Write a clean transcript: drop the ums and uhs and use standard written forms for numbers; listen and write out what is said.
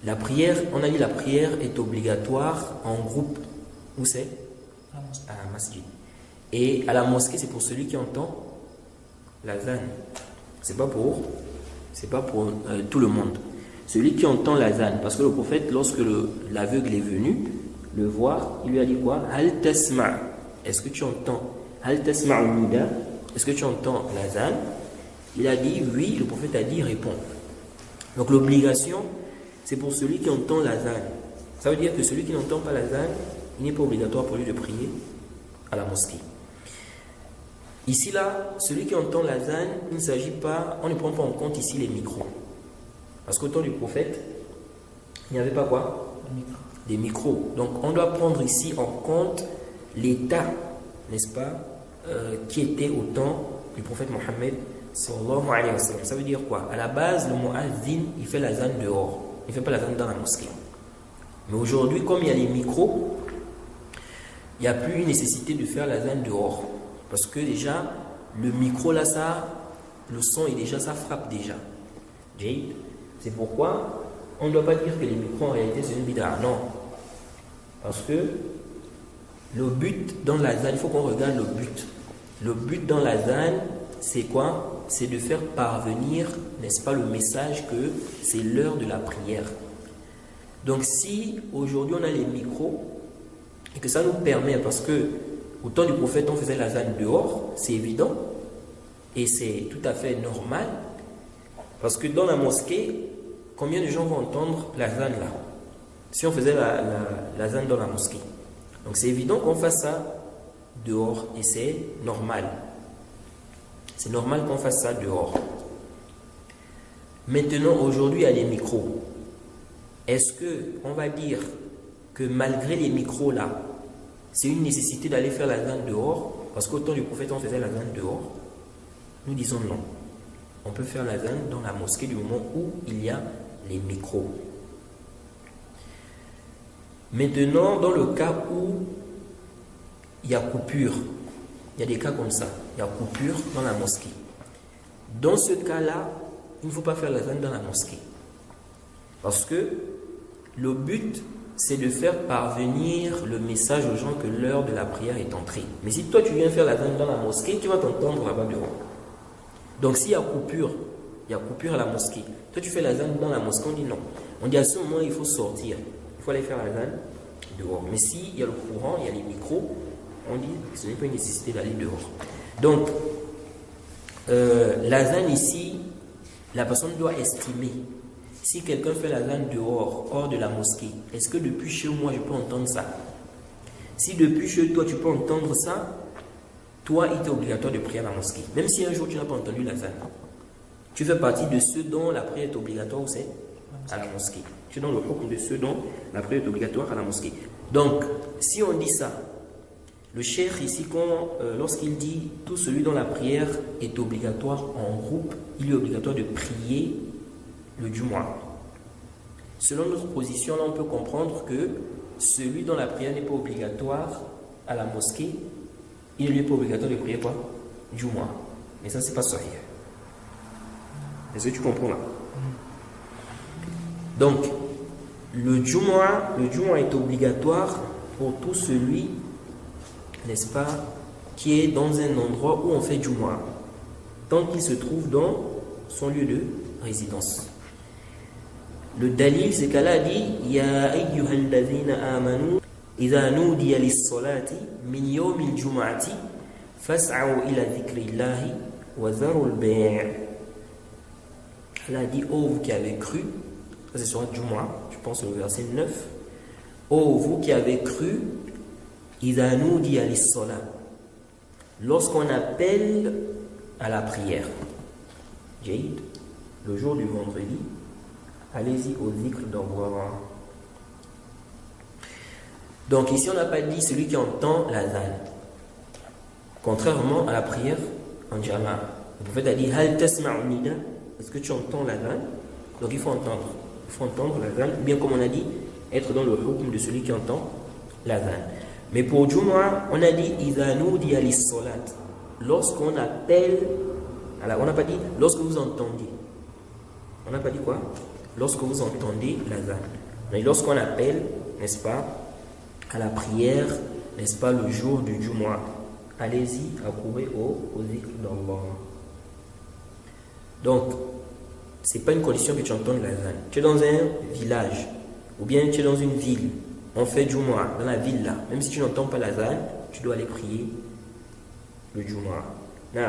La prière, on a dit la prière est obligatoire en groupe. Où c'est? À la masjid. Et à la mosquée, c'est pour celui qui entend l'azan. C'est pas pour tout le monde. Celui qui entend l'azan. Parce que le prophète, lorsque l'aveugle est venu le voir, il lui a dit quoi? Hal tasma'. Est-ce que tu entends? Hal tasma'u nida? Est-ce que tu entends l'azan? Il a dit oui. Le prophète a dit réponds. Donc l'obligation, c'est pour celui qui entend l'azan. Ça veut dire que celui qui n'entend pas l'azan, il n'est pas obligatoire pour lui de prier à la mosquée. Ici, là, celui qui entend l'azan, il ne s'agit pas, on ne prend pas en compte ici les micros. Parce qu'au temps du prophète, il n'y avait pas quoi? Des micros. Donc, on doit prendre ici en compte l'état, n'est-ce pas, qui était au temps du prophète Mohammed sallallahu alayhi wa sallam. Ça veut dire quoi? À la base, le mu'adhin, il fait l'azan dehors. Il ne fait pas l'azan dans la mosquée. Mais aujourd'hui, comme il y a les micros, il n'y a plus une nécessité de faire l'azan dehors. Parce que déjà, le micro là, le son est déjà, ça frappe déjà. C'est pourquoi on ne doit pas dire que les micros en réalité c'est une bid'a. Non. Parce que le but dans l'azan, il faut qu'on regarde le but. Le but dans l'azan, c'est quoi? C'est de faire parvenir, n'est-ce pas, le message que c'est l'heure de la prière. Donc si aujourd'hui on a les micros et que ça nous permet, parce que au temps du prophète on faisait l'azan dehors, c'est évident et c'est tout à fait normal, parce que dans la mosquée, combien de gens vont entendre l'azan là si on faisait l'azan dans la mosquée? Donc c'est évident qu'on fasse ça dehors et c'est normal. C'est normal qu'on fasse ça dehors. Maintenant, aujourd'hui, il y a les micros. Est-ce qu'on va dire que malgré les micros là, c'est une nécessité d'aller faire l'azan dehors? Parce qu'au temps du prophète, on faisait l'azan dehors. Nous disons non. On peut faire l'azan dans la mosquée du moment où il y a les micros. Maintenant, dans le cas où il y a coupure, il y a des cas comme ça, il y a coupure dans la mosquée. Dans ce cas-là, il ne faut pas faire l'azan dans la mosquée. Parce que le but, c'est de faire parvenir le message aux gens que l'heure de la prière est entrée. Mais si toi, tu viens faire l'azan dans la mosquée, tu vas t'entendre là-bas dehors. Donc, s'il y a coupure à la mosquée. Toi, tu fais l'azan dans la mosquée, on dit non. On dit à ce moment, il faut sortir. Il faut aller faire l'azan dehors. Mais s'il y a le courant, il y a les micros, on dit que ce n'est pas une nécessité d'aller dehors. Donc, l'azan ici, la personne doit estimer. Si quelqu'un fait l'azan dehors, hors de la mosquée, est-ce que depuis chez moi, je peux entendre ça? Si depuis chez toi, tu peux entendre ça, toi, il est obligatoire de prier à la mosquée. Même si un jour, tu n'as pas entendu l'azan. Tu fais partie de ceux dont la prière est obligatoire, où c'est? À la mosquée. Tu es dans le hukm de ceux dont la prière est obligatoire à la mosquée. Donc, si on dit ça, le cheikh ici, lorsqu'il dit tout celui dont la prière est obligatoire en groupe, il est obligatoire de prier le Jumu'ah. Selon notre position, là, on peut comprendre que celui dont la prière n'est pas obligatoire à la mosquée, il n'est pas obligatoire de prier quoi? Jumu'ah. Mais ça, c'est pas sahih. Est-ce que tu comprends là? Donc, le Jumu'ah est obligatoire pour tout celui, n'est-ce pas, qui est dans un endroit où on fait Jumu'ah, tant qu'il se trouve dans son lieu de résidence. Le dalil, c'est qu'Allah dit Ya ayyuhal ladhina amanu idha nudiya lis-salati min yawmil jumu'ati fas'au ila dhikrillahi wa dharul bay'. Allah dit ô vous qui avez cru, ça c'est sur un Jumu'ah, je pense au verset 9. Ô vous qui avez cru, idha nudiya lis-salat, lorsqu'on appelle à la prière, Jaïd, le jour du vendredi, allez-y au zikr d'Allah. Donc ici on n'a pas dit celui qui entend l'azan. Contrairement à la prière en jama. Le prophète a dit Hal tasma'u nida, est-ce que tu entends l'azan? Donc il faut entendre. Il faut entendre l'azan, bien comme on a dit, être dans le hukm de celui qui entend l'azan. Mais pour Jumu'ah, on a dit Idha nudiya lis-salat. Lorsqu'on appelle, alors on n'a pas dit lorsque vous entendiez. On n'a pas dit quoi? lorsque vous entendez l'azan. Mais lorsqu'on appelle, n'est-ce pas, à la prière, n'est-ce pas, le jour du Jumu'ah, allez-y, accourez au zikr d'Allah. Donc, ce n'est pas une condition que tu entendes l'azan. Tu es dans un village, ou bien tu es dans une ville, on fait Jumu'ah, dans la ville là, même si tu n'entends pas l'azan, tu dois aller prier le Jumu'ah. Non.